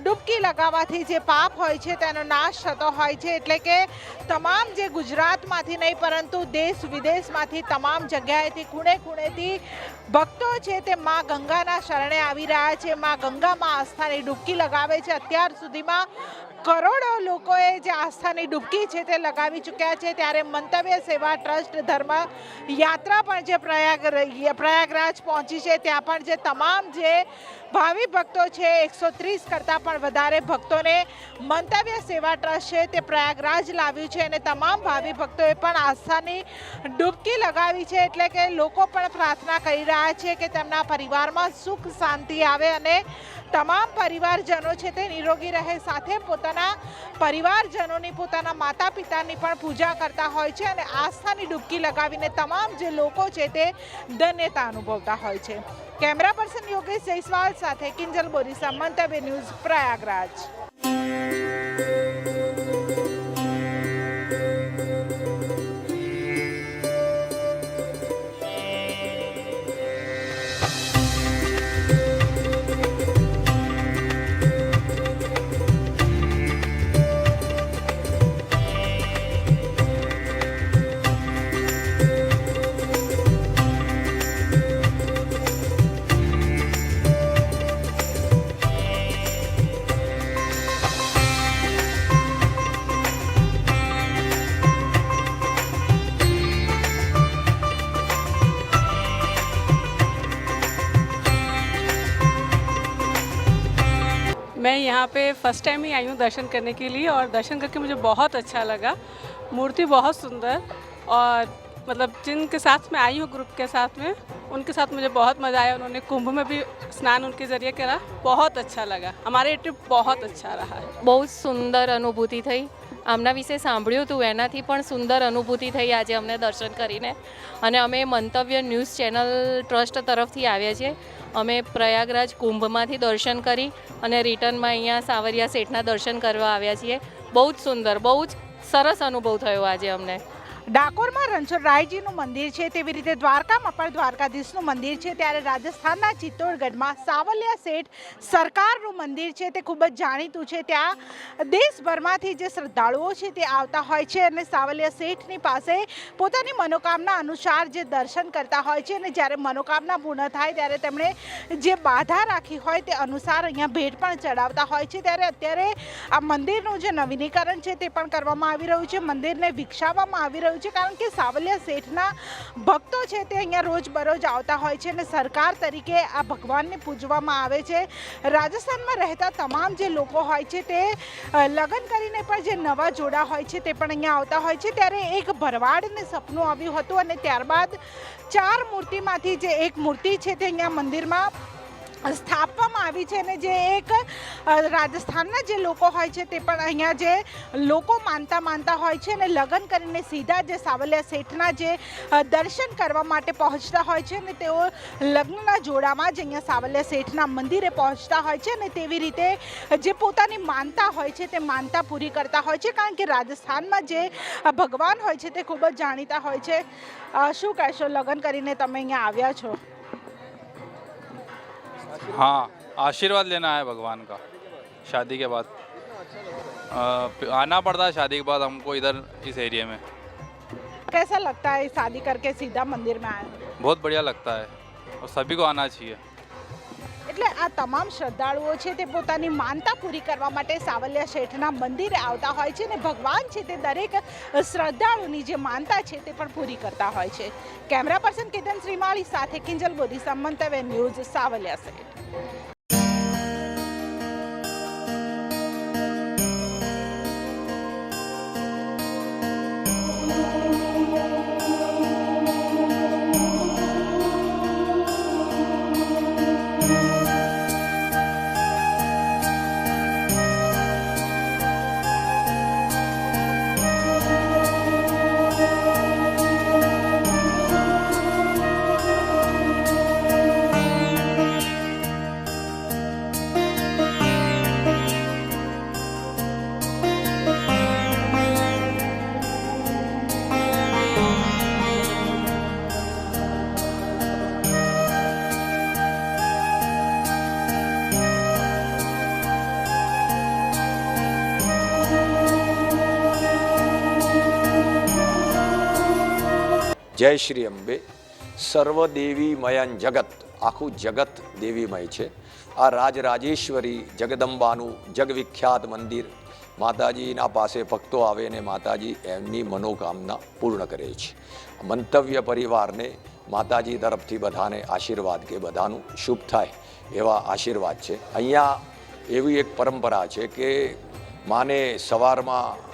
ડૂબકી લગાવવાથી જે પાપ હોય છે તેનો નાશ થતો હોય છે. એટલે કે તમામ જે ગુજરાતમાંથી નહીં પરંતુ દેશ વિદેશમાંથી તમામ જગ્યાએથી ખૂણે ખૂણેથી ભક્તો છે તે મા ગંગાના શરણે આવી રહ્યા છે, મા ગંગામાં આસ્થાની ડૂબકી લગાવે છે. અત્યાર સુધીમાં કરોડો લોકોએ જે આસ્થાની ડૂબકી છે તે લગાવી ચૂક્યા છે. ત્યારે મંતવ્ય સેવા ટ્રસ્ટ ધર્મ યાત્રા પણ જે પ્રયાગરાજ પહોંચી છે ત્યાં પણ જે તમામ જે ભાવિ ભક્તો છે 130 કરતાં પણ વધારે ભક્તોને મંતવ્ય સેવા ટ્રસ્ટ છે તે પ્રયાગરાજ લાવ્યું છે અને તમામ ભાવિ ભક્તોએ પણ આસ્થાની ડૂબકી લગાવી છે. એટલે કે લોકો પણ પ્રાર્થના કરી રહ્યા છે કે તેમના પરિવારમાં સુખ શાંતિ આવે અને તમામ પરિવારજનો છે તે નિરોગી રહે. સાથે પોતાના પરિવારજનોની, પોતાના માતા પિતાની પણ પૂજા કરતા હોય છે અને આસ્થાની ડૂબકી લગાવીને તમામ જે લોકો છે તે ધન્યતા અનુભવતા હોય છે. કેમેરા પર્સન યોગેશ જયસ્વાલ સાથે કિંજલ બોરીસા, મંતવ્ય ન્યૂઝ, પ્રયાગરાજ. मैं यहाँ पे फर्स्ट टाइम ही आई हूँ दर्शन करने के लिए और दर्शन करके मुझे बहुत अच्छा लगा. मूर्ति बहुत सुंदर और मतलब जिनके साथ मैं आई हूँ ग्रुप के साथ में उनके साथ मुझे बहुत मज़ा आया. उन्होंने कुंभ में भी स्नान उनके ज़रिए करा, बहुत अच्छा लगा. हमारे ट्रिप बहुत अच्छा रहा है. બહુ સુંદર અનુભૂતિ થઈ. આમના વિશે સાંભળ્યું હતું એનાથી પણ સુંદર અનુભૂતિ થઈ આજે અમને દર્શન કરીને. અને અમે મંતવ્ય ન્યૂઝ ચેનલ ટ્રસ્ટ તરફથી આવ્યા છીએ. અમે પ્રયાગરાજ કુંભમાંથી દર્શન કરી અને રિટર્નમાં અહીંયા સાવરિયા સેઠના દર્શન કરવા આવ્યા છીએ. બહુ જ સુંદર, બહુ જ સરસ અનુભવ થયો આજે અમને. ડાકોરમાં રણછોડરાયજીનું મંદિર છે, તેવી રીતે દ્વારકામાં પણ દ્વારકાધીશનું મંદિર છે, ત્યારે રાજસ્થાનના ચિત્તોડગઢમાં સાવલિયા શેઠ સરકારનું મંદિર છે તે ખૂબ જ જાણીતું છે. ત્યાં દેશભરમાંથી જે શ્રદ્ધાળુઓ છે તે આવતા હોય છે અને સાવલિયા શેઠની પાસે પોતાની મનોકામના અનુસાર જે દર્શન કરતા હોય છે અને જ્યારે મનોકામના પૂર્ણ થાય ત્યારે તેમણે જે બાધા રાખી હોય તે અનુસાર અહીંયા ભેટ પણ ચડાવતા હોય છે. ત્યારે અત્યારે આ મંદિરનું જે નવીનીકરણ છે તે પણ કરવામાં આવી રહ્યું છે, મંદિરને વિકસાવવામાં આવી રહ્યું છે, કારણ કે સાવલિયા શેઠના ભક્તો છે તે અહીંયા રોજબરોજ આવતા હોય છે અને સરકાર તરીકે આ ભગવાનને પૂજવામાં આવે છે. રાજસ્થાનમાં રહેતા તમામ જે લોકો હોય છે તે લગ્ન કરીને પણ જે નવા જોડા હોય છે તે પણ અહીંયા આવતા હોય છે. ત્યારે એક ભરવાડને સપનું આવ્યું હતું અને ત્યારબાદ 4 મૂર્તિમાંથી જે એક મૂર્તિ છે તે અહીંયા મંદિરમાં સ્થાપવામાં આવી છે અને જે એક રાજસ્થાનના જે લોકો હોય છે તે પણ અહીંયા જે લોકો માનતા હોય છે અને લગ્ન કરીને સીધા જે સાવલિયા શેઠના જે દર્શન કરવા માટે પહોંચતા હોય છે અને તેઓ લગ્નના જોડામાં જ અહીંયા સાવલિયા શેઠના મંદિરે પહોંચતા હોય છે અને તેવી રીતે જે પોતાની માનતા હોય છે તે માનતા પૂરી કરતા હોય છે, કારણ કે રાજસ્થાનમાં જે ભગવાન હોય છે તે ખૂબ જ જાણીતા હોય છે. શું કહેશો, લગ્ન કરીને તમે અહીંયા આવ્યા છો? हाँ, आशीर्वाद लेना है भगवान का शादी के बाद. आना पड़ता है शादी के बाद हमको इधर इस एरिया में. कैसा लगता है शादी करके सीधा मंदिर में आए? बहुत बढ़िया लगता है और सभी को आना चाहिए. એટલે આ તમામ શ્રદ્ધાળુઓ છે તે પોતાની માનતા પૂરી કરવા માટે સાવલિયા શેઠના મંદિરે આવતા હોય છે અને ભગવાન છે તે દરેક શ્રદ્ધાળુની જે માનતા છે તે પણ પૂરી કરતા હોય છે. કેમેરા પર્સન કેતન શ્રીમાળી સાથે કિંજલ બોરીસા, મંતવ્ય ન્યૂઝ, સાવલિયા શેઠ. જય શ્રી અંબે. સર્વદેવીમયન જગત, આખું જગત દેવીમય છે. આ રાજરાજેશ્વરી જગદંબાનું જગવિખ્યાત મંદિર. માતાજીના પાસે ભક્તો આવે અને માતાજી એમની મનોકામના પૂર્ણ કરે છે. મંતવ્ય પરિવારને માતાજી તરફથી બધાને આશીર્વાદ કે બધાનું શુભ થાય એવા આશીર્વાદ છે. અહીંયા એવી એક પરંપરા છે કે માને સવારમાં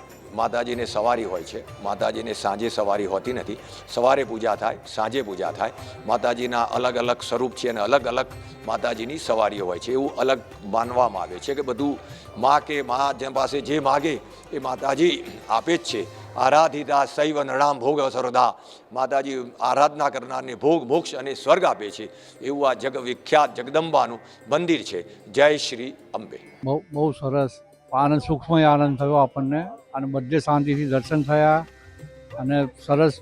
માતાજીને સવારી હોય છે, માતાજીને સાંજે સવારી હોતી નથી. સવારે પૂજા થાય, સાંજે પૂજા થાય. માતાજીના અલગ અલગ સ્વરૂપ છે અને અલગ અલગ માતાજીની સવારીઓ હોય છે. એવું અલગ માનવામાં આવે છે કે બધું મા કે મા પાસે જે માગે એ માતાજી આપે જ છે. આરાધિતા શૈવ નણામ ભોગ સર્વદા. માતાજી આરાધના કરનારને ભોગ, મોક્ષ અને સ્વર્ગ આપે છે. એવું આ જગવિખ્યાત જગદંબાનું મંદિર છે. જય શ્રી અંબે. બહુ સરસ આનંદ, સૂક્ષ્મ આનંદ થયો આપણને અને બધે શાંતિથી દર્શન થયા અને સરસ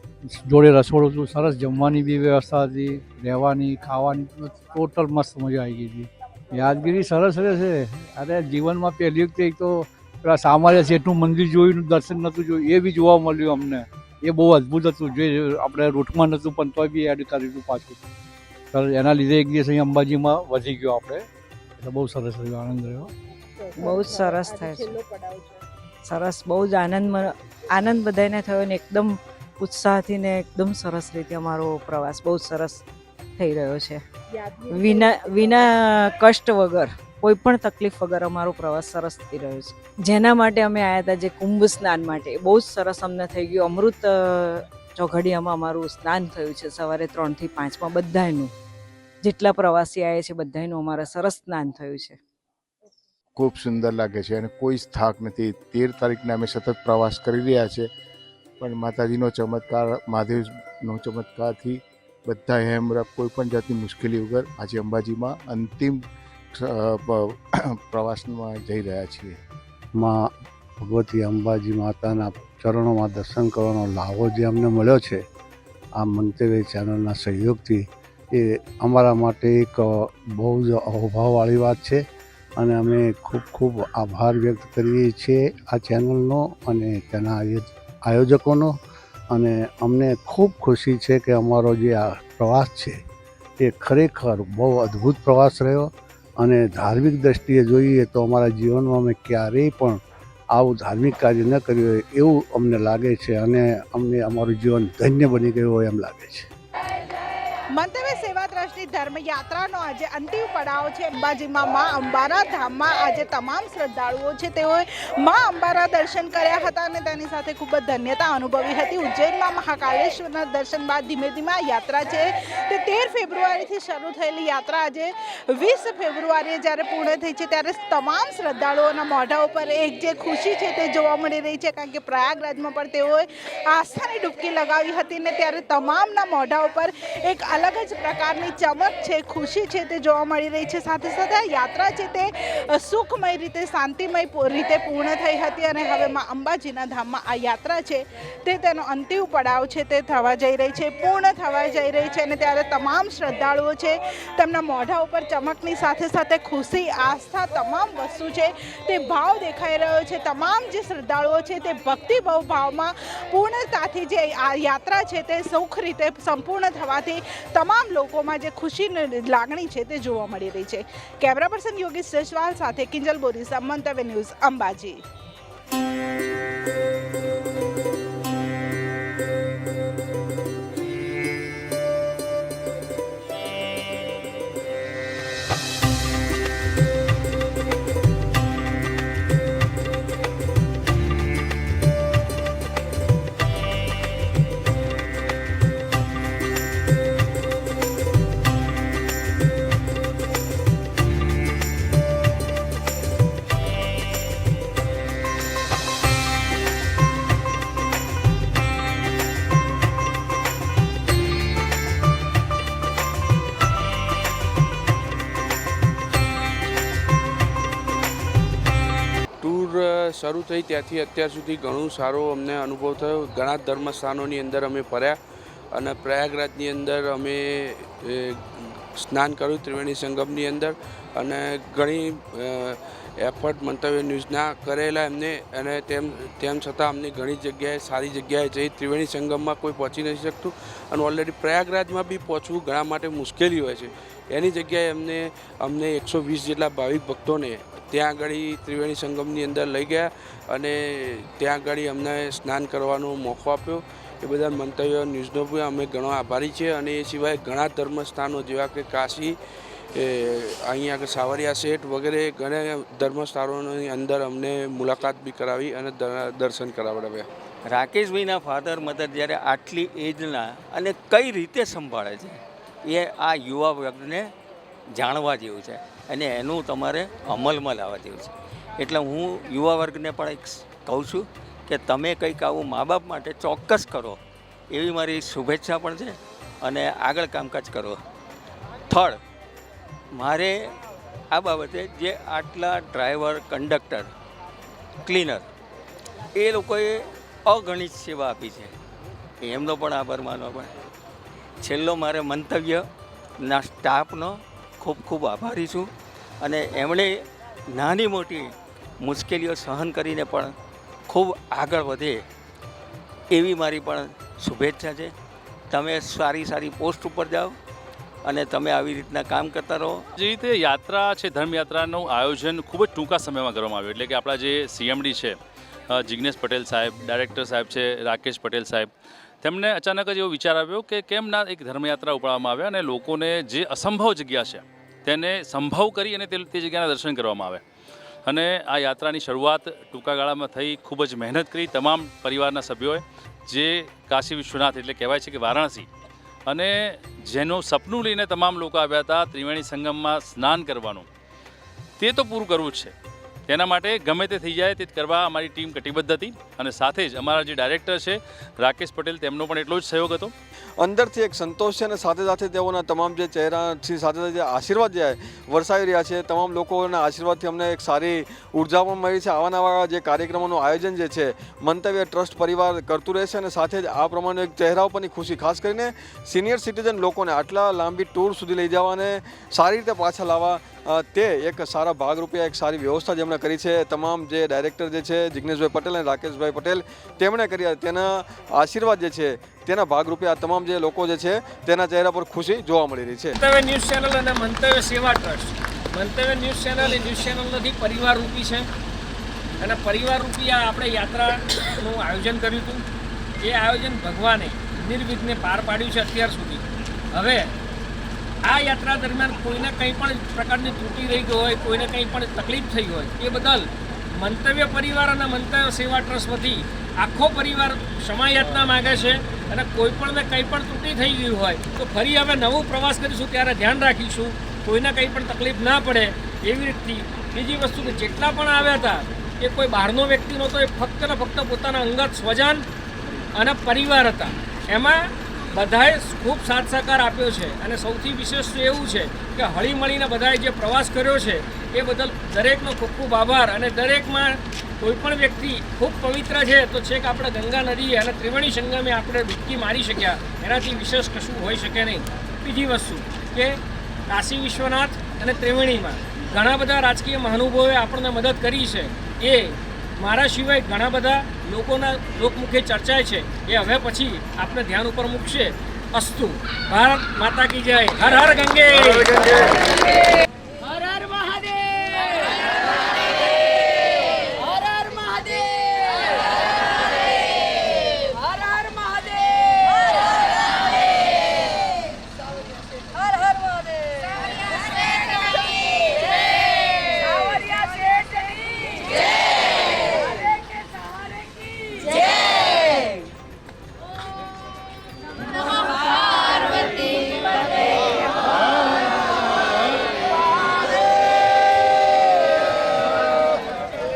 જોડે રસોડું હતું, સરસ જમવાની બી વ્યવસ્થા હતી, રહેવાની, ખાવાની, ટોટલ મસ્ત મજા આવી ગઈ હતી. યાદગીરી સરસ રહેશે. અરે જીવનમાં પહેલી વખતે એક તો પેલા સાવલિયા શેઠનું મંદિર જોયું, દર્શન નહોતું જોયું, એ બી જોવા મળ્યું અમને. એ બહુ અદ્ભુત હતું, જે આપણે રૂટમાં નહોતું પણ તોય બી એડ કર્યું પાછું. સરસ, એના લીધે એક દિવસ અહીં અંબાજીમાં વધી ગયો આપણે, એટલે બહુ સરસ રહ્યો, આનંદ રહ્યો. બહુ જ સરસ થાય છે. સરસ, બહુ જ આનંદ બધાને થયો ને એકદમ ઉત્સાહથી ને એકદમ સરસ રીતે અમારો પ્રવાસ બહુ સરસ થઈ રહ્યો છે. વિના કષ્ટ વગર, કોઈ પણ તકલીફ વગર અમારો પ્રવાસ સરસ થઈ રહ્યો છે. જેના માટે અમે આવ્યા હતા, જે કુંભ સ્નાન માટે, બહુ જ સરસ અમને થઈ ગયું. અમૃત ચોઘડિયામાં અમારું સ્નાન થયું છે સવારે 3 થી 5 બધાનું. જેટલા પ્રવાસી આવ્યા છે બધાનું અમારે સરસ સ્નાન થયું છે. ખૂબ સુંદર લાગે છે અને કોઈ જ થાક નથી. 13 તારીખના અમે સતત પ્રવાસ કરી રહ્યા છે, પણ માતાજીનો ચમત્કાર, મહાદેવનો ચમત્કારથી બધા એમ કોઈ પણ જાતની મુશ્કેલી વગર આજે અંબાજીમાં અંતિમ પ્રવાસમાં જઈ રહ્યા છીએ. માં ભગવતી અંબાજી માતાના ચરણોમાં દર્શન કરવાનો લાભો જે અમને મળ્યો છે આ મંતવ્ય ચેનલના સહયોગથી, એ અમારા માટે એક બહુ જ અહોભાવવાળી વાત છે અને અમે ખૂબ ખૂબ આભાર વ્યક્ત કરીએ છીએ આ ચેનલનો અને તેના આયોજકોનો. અને અમને ખૂબ ખુશી છે કે અમારો જે આ પ્રવાસ છે એ ખરેખર બહુ અદ્ભુત પ્રવાસ રહ્યો અને ધાર્મિક દ્રષ્ટિએ જોઈએ તો અમારા જીવનમાં અમે ક્યારેય પણ આવું ધાર્મિક કાર્ય ન કર્યું હોય એવું અમને લાગે છે અને અમને અમારું જીવન ધન્ય બની ગયું હોય એમ લાગે છે. મંતવ્ય સેવા ટ્રસ્ટની ધર્મયાત્રાનો આજે અંતિમ પડાવ છે અંબાજીમાં મા અંબાના ધામમાં. આજે તમામ શ્રદ્ધાળુઓ છે તેઓએ મા અંબાના દર્શન કર્યા હતા અને તેની સાથે ખૂબ જ ધન્યતા અનુભવી હતી. ઉજ્જૈનમાં મહાકાલેશ્વરના દર્શન બાદ ધીમે ધીમે આ યાત્રા છે તે 13 ફેબ્રુઆરીથી શરૂ થયેલી યાત્રા આજે 20 ફેબ્રુઆરીએ જ્યારે પૂર્ણ થઈ છે ત્યારે તમામ શ્રદ્ધાળુઓના મોઢા ઉપર એક જે ખુશી છે તે જોવા મળી રહી છે, કારણ કે પ્રયાગરાજમાં પણ તેઓએ આસ્થાની ડૂબકી લગાવી હતી ને ત્યારે તમામના મોઢા ઉપર એક અલગ જ પ્રકારની ચમક છે, ખુશી છે તે જોવા મળી રહી છે. સાથે સાથે આ યાત્રા છે તે સુખમય રીતે, શાંતિમય રીતે પૂર્ણ થઈ હતી અને હવે માં અંબાજીના ધામમાં આ યાત્રા છે તે તેનો અંતિમ પડાવ છે તે થવા જઈ રહી છે, પૂર્ણ થવા જઈ રહી છે. અને ત્યારે તમામ શ્રદ્ધાળુઓ છે તેમના મોઢા ઉપર ચમકની સાથે સાથે ખુશી, આસ્થા, તમામ વસ્તુ છે તે ભાવ દેખાઈ રહ્યો છે. તમામ જે શ્રદ્ધાળુઓ છે તે ભક્તિભાવ ભાવમાં પૂર્ણતાથી જે આ યાત્રા છે તે સુખ રીતે સંપૂર્ણ થવાથી તમામ લોકોમાં જે ખુશીની લાગણી છે તે જોવા મળી રહી છે. કેમેરા પર્સન યોગેશ જયસ્વાલ સાથે કિંજલ બોરીસા, મંતવ્ય ન્યૂઝ, અંબાજી. શરૂ થઈ ત્યાંથી અત્યાર સુધી ઘણું સારો અમને અનુભવ થયો. ઘણા ધર્મસ્થાનોની અંદર અમે ફર્યા અને પ્રયાગરાજની અંદર અમે સ્નાન કર્યું ત્રિવેણી સંગમની અંદર અને ઘણી એફર્ટ મંતવ્ય ન્યૂઝના કરેલા એમને અને તેમ છતાં અમને ઘણી જગ્યાએ સારી જગ્યાએ જઈ ત્રિવેણી સંગમમાં કોઈ પહોંચી નથી શકતું અને ઓલરેડી પ્રયાગરાજમાં બી પહોંચવું ઘણા માટે મુશ્કેલી હોય છે. એની જગ્યાએ અમને 120 જેટલા ભાવિક ભક્તોને ત્યાં આગળ ત્રિવેણી સંગમની અંદર લઈ ગયા અને ત્યાં આગળ અમને સ્નાન કરવાનો મોકો આપ્યો. એ બધા મંતવ્ય ન્યૂઝનો પણ અમે ઘણો આભારી છે. અને એ સિવાય ઘણા ધર્મસ્થાનો જેવા કે કાશી, અહીંયા આગળ સાવરિયા શેઠ વગેરે ઘણા ધર્મસ્થાનોની અંદર અમને મુલાકાત બી કરાવી અને દર્શન કરાવડાવ્યા. રાકેશભાઈના ફાધર મધર જ્યારે આટલી એજના અને કઈ રીતે સંભાળે છે એ આ યુવા વર્ગને જાણવા જેવું છે અને એનું તમારે અમલમાં લાવવા જેવું છે. એટલે હું યુવા વર્ગને પણ એક કહું છું કે તમે કંઈક આવું મા બાપ માટે ચોક્કસ કરો, એવી મારી શુભેચ્છા પણ છે અને આગળ કામકાજ કરો. થર્ડ, મારે આ બાબતે જે આટલા ડ્રાઈવર, કંડક્ટર, ક્લીનર એ લોકોએ અગણિત સેવા આપી છે, એમનો પણ આભાર માનવા પડે. છેલ્લો મારે મંતવ્યના સ્ટાફનો ખૂબ ખૂબ આભારી છું અને એમણે નાની મોટી મુશ્કેલીઓ સહન કરીને પણ ખૂબ આગળ વધે એવી મારી પણ શુભેચ્છા છે. તમે સારી પોસ્ટ ઉપર જાઓ અને તમે આવી રીતના કામ કરતા રહો. જે રીતે યાત્રા છે, ધર્મયાત્રાનું આયોજન ખૂબ જ ટૂંકા સમયમાં કરવામાં આવ્યું. એટલે કે આપણા જે CMD છે જિગ્નેશ પટેલ સાહેબ, ડાયરેક્ટર સાહેબ છે રાકેશ પટેલ સાહેબ, તેમને અચાનક જ એવો વિચાર આવ્યો કે કેમ ના એક ધર્મયાત્રા ઉપાડવામાં આવે અને લોકોને જે અસંભવ જગ્યા છે તેને સંભવ કરી અને તે જગ્યાના દર્શન કરવામાં આવે. અને આ યાત્રાની શરૂઆત ટૂંકા ગાળામાં થઈ. ખૂબ જ મહેનત કરી તમામ પરિવારના સભ્યોએ, જે કાશી વિશ્વનાથ એટલે કહેવાય છે કે વારાણસી, અને જેનું સપનું લઈને તમામ લોકો આવ્યા હતા ત્રિવેણી સંગમમાં સ્નાન કરવાનું, તે તો પૂરું કરવું જ છે. તેના માટે ગમે તે થઈ જાય તે કરવા અમારી ટીમ કટિબદ્ધ હતી અને સાથે જ અમારા જે ડાયરેક્ટર છે રાકેશ પટેલ તેમનો પણ એટલો જ સહયોગ હતો. અંદરથી એક સંતોષ છે અને સાથે સાથે તેઓના તમામ જે ચહેરાથી સાથે સાથે આશીર્વાદ જે વરસાવી રહ્યા છે, તમામ લોકોના આશીર્વાદથી અમને એક સારી ઉર્જા પણ મળી છે. આવા નવા જે કાર્યક્રમોનું આયોજન જે છે મંતવ્ય ટ્રસ્ટ પરિવાર કરતું રહેશે અને સાથે જ આ પ્રમાણે એક ચહેરા ઉપરની ખુશી, ખાસ કરીને સિનિયર સિટીઝન લોકોને આટલા લાંબી ટૂર સુધી લઈ જવા અને સારી રીતે પાછા લાવવા, તે એક સારા ભાગરૂપે એક સારી વ્યવસ્થા જેમણે કરી છે. તમામ જે ડાયરેક્ટર જે છે જિગ્નેશભાઈ પટેલ અને રાકેશભાઈ પટેલ તેમણે કર્યા, તેના આશીર્વાદ જે છે તેના ભાગરૂપે આ તમામ જે લોકો જે છે તેના ચહેરા પર ખુશી જોવા મળી રહી છે. મંતવ્ય ન્યૂઝ ચેનલ અને મંતવ્ય સેવા ટ્રસ્ટ, મંતવ્ય ન્યૂઝ ચેનલ એ ન્યૂઝ ચેનલ નથી, પરિવાર રૂપી છે અને પરિવાર રૂપી આ આપણે યાત્રાનું આયોજન કર્યું હતું. એ આયોજન ભગવાને નિર્વિઘ્ને પાર પાડ્યું છે અત્યાર સુધી. હવે આ યાત્રા દરમિયાન કોઈને કંઈ પણ પ્રકારની ત્રુટિ રહી ગઈ હોય, કોઈને કંઈ પણ તકલીફ થઈ હોય, એ બદલ મંતવ્ય પરિવાર અને મંતવ્ય સેવા ટ્રસ્ટ વતી આખો પરિવાર ક્ષમાયાચના માગે છે અને કોઈ પણને કંઈ પણ ત્રુટિ થઈ ગઈ હોય તો ફરી હવે નવો પ્રવાસ કરીશું ત્યારે ધ્યાન રાખીશું કોઈને કંઈ પણ તકલીફ ના પડે એવી રીતથી. બીજી વસ્તુ કે જેટલા પણ આવ્યા હતા એ કોઈ બહારનો વ્યક્તિ નહોતો, એ ફક્ત ને ફક્ત પોતાના અંગત સ્વજન અને પરિવાર હતા. એમાં બધાએ ખૂબ સાથ સહકાર આપ્યો છે અને સૌથી વિશેષ તો એવું છે કે હળી મળીને બધાએ જે પ્રવાસ કર્યો છે એ બદલ દરેકનો ખૂબ ખૂબ આભાર. અને દરેકમાં કોઈ પણ વ્યક્તિ ખૂબ પવિત્ર છે તો છેક આપણે ગંગા નદી અને ત્રિવેણી સંગમે આપણે ડૂબકી મારી શક્યા, એનાથી વિશેષ કશું હોઈ શકે નહીં. બીજી વસ્તુ કે કાશી વિશ્વનાથ અને ત્રિવેણીમાં ઘણા બધા રાજકીય મહાનુભાવોએ આપણને મદદ કરી છે. એ મારા સિવાય ઘણા બધા લોકોના લોકમુખે ચર્ચાય છે, એ હવે પછી આપણે ધ્યાન ઉપર મૂકશે. અસ્તુ. ભારત માતા કી જય. હર હર ગંગે.